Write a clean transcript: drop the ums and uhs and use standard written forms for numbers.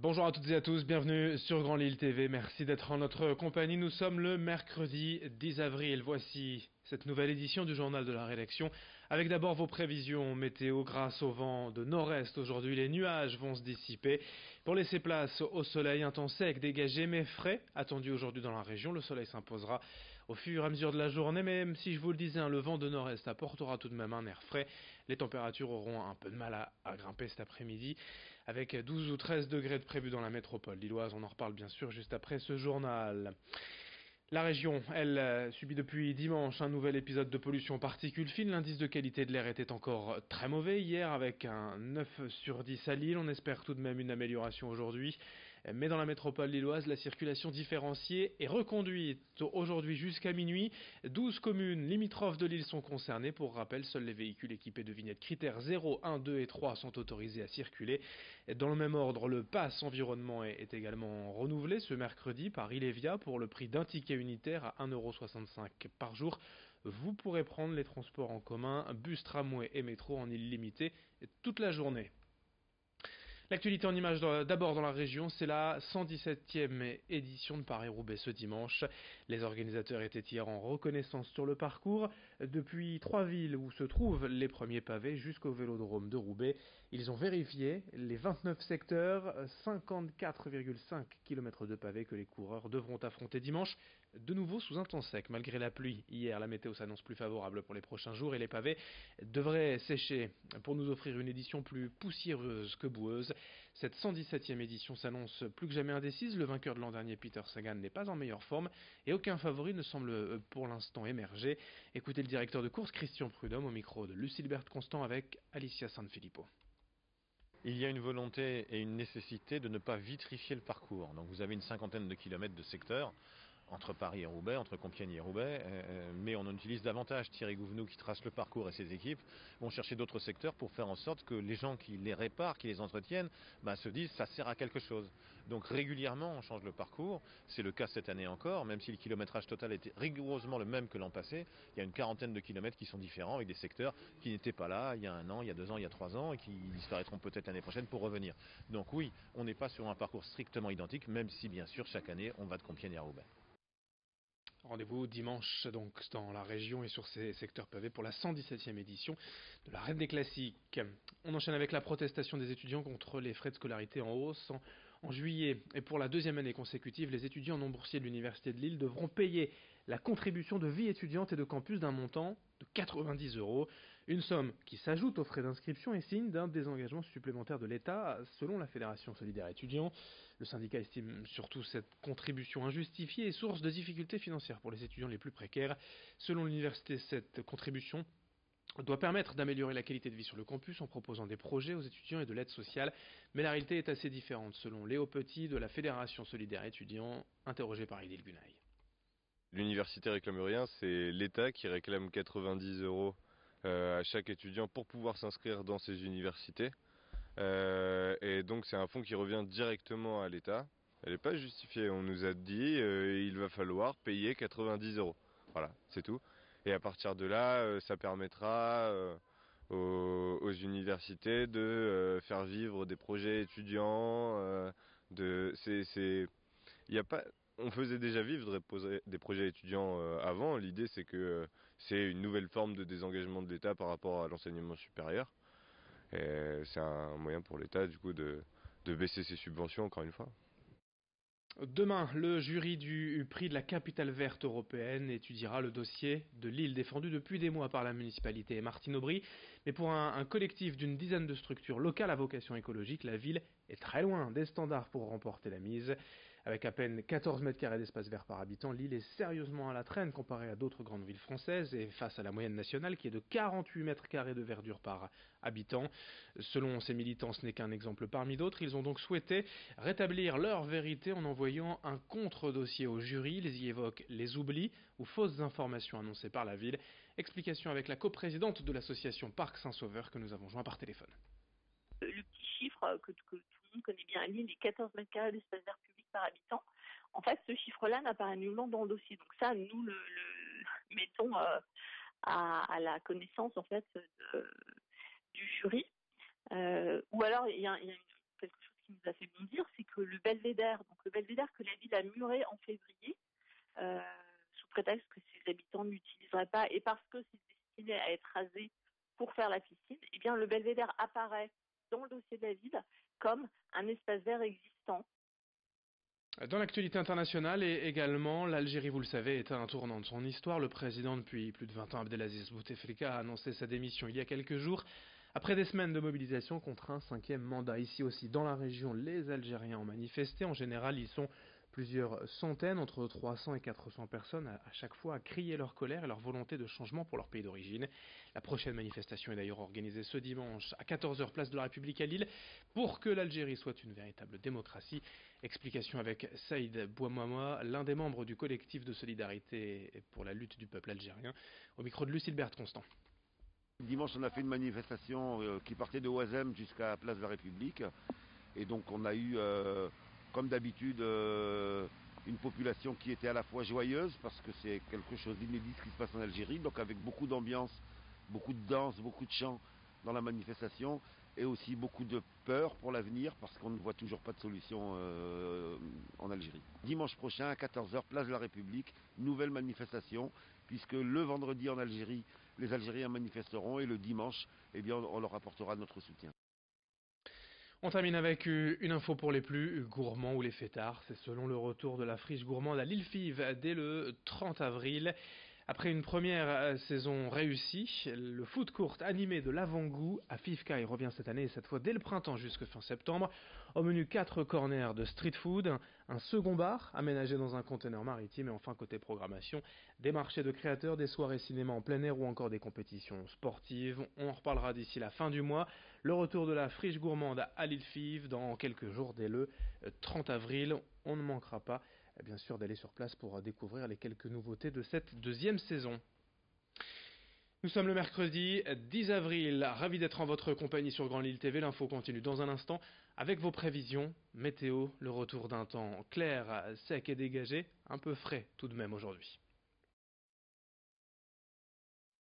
Bonjour à toutes et à tous, bienvenue sur Grand Lille TV, merci d'être en notre compagnie. Nous sommes le mercredi 10 avril, voici cette nouvelle édition du journal de la rédaction, avec d'abord vos prévisions météo. Grâce au vent de nord-est aujourd'hui, les nuages vont se dissiper pour laisser place au soleil. Un temps sec, dégagé mais frais attendu aujourd'hui dans la région. Le soleil s'imposera au fur et à mesure de la journée, même si je vous le disais, le vent de nord-est apportera tout de même un air frais. Les températures auront un peu de mal à grimper cet après-midi, avec 12 ou 13 degrés de prévu dans la métropole lilloise. On en reparle bien sûr juste après ce journal. La région, elle, subit depuis dimanche un nouvel épisode de pollution particules fines. L'indice de qualité de l'air était encore très mauvais hier, avec un 9 sur 10 à Lille. On espère tout de même une amélioration aujourd'hui. Mais dans la métropole lilloise, la circulation différenciée est reconduite aujourd'hui jusqu'à minuit. 12 communes limitrophes de Lille sont concernées. Pour rappel, seuls les véhicules équipés de vignettes critères 0, 1, 2 et 3 sont autorisés à circuler. Dans le même ordre, le pass environnement est également renouvelé ce mercredi par Ilevia pour le prix d'un ticket unitaire à 1,65 € par jour. Vous pourrez prendre les transports en commun, bus, tramway et métro en illimité toute la journée. L'actualité en images d'abord dans la région, c'est la 117e édition de Paris-Roubaix ce dimanche. Les organisateurs étaient hier en reconnaissance sur le parcours. Depuis 3 villes où se trouvent les premiers pavés jusqu'au vélodrome de Roubaix, ils ont vérifié les 29 secteurs, 54,5 km de pavés que les coureurs devront affronter dimanche, de nouveau sous un temps sec. Malgré la pluie, hier la météo s'annonce plus favorable pour les prochains jours et les pavés devraient sécher pour nous offrir une édition plus poussiéreuse que boueuse. Cette 117e édition s'annonce plus que jamais indécise. Le vainqueur de l'an dernier, Peter Sagan, n'est pas en meilleure forme et aucun favori ne semble pour l'instant émerger. Écoutez le directeur de course Christian Prudhomme au micro de Lucilbert Constant avec Alicia Sanfilippo. Il y a une volonté et une nécessité de ne pas vitrifier le parcours. Donc vous avez une cinquantaine de kilomètres de secteurs entre Paris et Roubaix, entre Compiègne et Roubaix, mais on en utilise davantage. Thierry Gouvenou, qui trace le parcours, et ses équipes vont chercher d'autres secteurs pour faire en sorte que les gens qui les réparent, qui les entretiennent, se disent ça sert à quelque chose. Donc régulièrement on change le parcours, c'est le cas cette année encore, même si le kilométrage total était rigoureusement le même que l'an passé. Il y a une quarantaine de kilomètres qui sont différents avec des secteurs qui n'étaient pas là il y a 1 an, il y a 2 ans, il y a 3 ans et qui disparaîtront peut-être l'année prochaine pour revenir. Donc oui, on n'est pas sur un parcours strictement identique, même si bien sûr chaque année on va de Compiègne à Roubaix. Rendez-vous dimanche donc dans la région et sur ces secteurs pavés pour la 117e édition de la Reine des Classiques. On enchaîne avec la protestation des étudiants contre les frais de scolarité en hausse. En juillet et pour la 2e année consécutive, les étudiants non boursiers de l'Université de Lille devront payer la contribution de vie étudiante et de campus d'un montant de 90 €. Une somme qui s'ajoute aux frais d'inscription et signe d'un désengagement supplémentaire de l'État, selon la Fédération solidaire étudiant. Le syndicat estime surtout cette contribution injustifiée et source de difficultés financières pour les étudiants les plus précaires. Selon l'université, cette contribution doit permettre d'améliorer la qualité de vie sur le campus en proposant des projets aux étudiants et de l'aide sociale. Mais la réalité est assez différente, selon Léo Petit de la Fédération solidaire étudiant, interrogé par Idil Gunaï. L'université réclame rien, c'est l'État qui réclame 90 € à chaque étudiant pour pouvoir s'inscrire dans ces universités. Et donc c'est un fonds qui revient directement à l'État. Elle n'est pas justifiée, on nous a dit il va falloir payer 90 €. Voilà, c'est tout. Et à partir de là, ça permettra aux universités de faire vivre des projets étudiants. Il y a pas, on faisait déjà vivre des projets étudiants avant. L'idée, c'est que c'est une nouvelle forme de désengagement de l'État par rapport à l'enseignement supérieur. Et c'est un moyen pour l'État, du coup, de baisser ses subventions, encore une fois. Demain, le jury du prix de la capitale verte européenne étudiera le dossier de Lille défendu depuis des mois par la municipalité et Martine Aubry. Mais pour un collectif d'une dizaine de structures locales à vocation écologique, la ville est très loin des standards pour remporter la mise. Avec à peine 14 mètres carrés d'espace vert par habitant, Lille est sérieusement à la traîne comparée à d'autres grandes villes françaises et face à la moyenne nationale qui est de 48 mètres carrés de verdure par habitant. Selon ces militants, ce n'est qu'un exemple parmi d'autres. Ils ont donc souhaité rétablir leur vérité en envoyant un contre-dossier au jury. Ils y évoquent les oublis ou fausses informations annoncées par la ville. Explication avec la coprésidente de l'association Parc Saint-Sauveur que nous avons joint par téléphone. Le petit chiffre que tout le monde connaît bien à Lille, les 14 mètres carrés d'espace vert public par habitant, en fait, ce chiffre-là n'apparaît nullement dans le dossier. Donc ça, nous le mettons à la connaissance en fait du jury. Ou alors, il y a quelque chose qui nous a fait bondir, c'est le belvédère. Donc le belvédère que la ville a muré en février, sous prétexte que ses habitants n'utiliseraient pas et parce que c'est destiné à être rasé pour faire la piscine, eh bien le belvédère apparaît dans le dossier de la ville comme un espace vert existant. Dans l'actualité internationale et également, l'Algérie, vous le savez, est à un tournant de son histoire. Le président depuis plus de 20 ans, Abdelaziz Bouteflika, a annoncé sa démission il y a quelques jours. Après des semaines de mobilisation contre un 5e mandat. Ici aussi, dans la région, les Algériens ont manifesté. En général, ils sont plusieurs centaines, entre 300 et 400 personnes, à chaque fois à crier leur colère et leur volonté de changement pour leur pays d'origine. La prochaine manifestation est d'ailleurs organisée ce dimanche à 14 h place de la République à Lille pour que l'Algérie soit une véritable démocratie. Explication avec Saïd Bouamama, l'un des membres du collectif de solidarité pour la lutte du peuple algérien, au micro de Lucille Berthe-Constant. Dimanche, on a fait une manifestation qui partait de Ouazem jusqu'à la place de la République. Et donc on a eu, comme d'habitude, une population qui était à la fois joyeuse, parce que c'est quelque chose d'inédit ce qui se passe en Algérie, donc avec beaucoup d'ambiance, beaucoup de danse, beaucoup de chants dans la manifestation, et aussi beaucoup de peur pour l'avenir, parce qu'on ne voit toujours pas de solution en Algérie. Dimanche prochain, à 14 h, place de la République, nouvelle manifestation, puisque le vendredi en Algérie, les Algériens manifesteront, et le dimanche, eh bien, on leur apportera notre soutien. On termine avec une info pour les plus gourmands ou les fêtards. C'est selon le retour de la friche gourmande à l'Île-Five dès le 30 avril. Après une première saison réussie, le food court animé de l'avant-goût à Fivkai revient cette année, et cette fois dès le printemps jusqu'à fin septembre. Au menu 4 corners de street food, un second bar aménagé dans un conteneur maritime, et enfin côté programmation, des marchés de créateurs, des soirées cinéma en plein air ou encore des compétitions sportives. On en reparlera d'ici la fin du mois. Le retour de la friche gourmande à l'Île-Five dans quelques jours dès le 30 avril. On ne manquera pas bien sûr d'aller sur place pour découvrir les quelques nouveautés de cette deuxième saison. Nous sommes le mercredi 10 avril, ravi d'être en votre compagnie sur Grand Lille TV. L'info continue dans un instant avec vos prévisions, météo, le retour d'un temps clair, sec et dégagé, un peu frais tout de même aujourd'hui.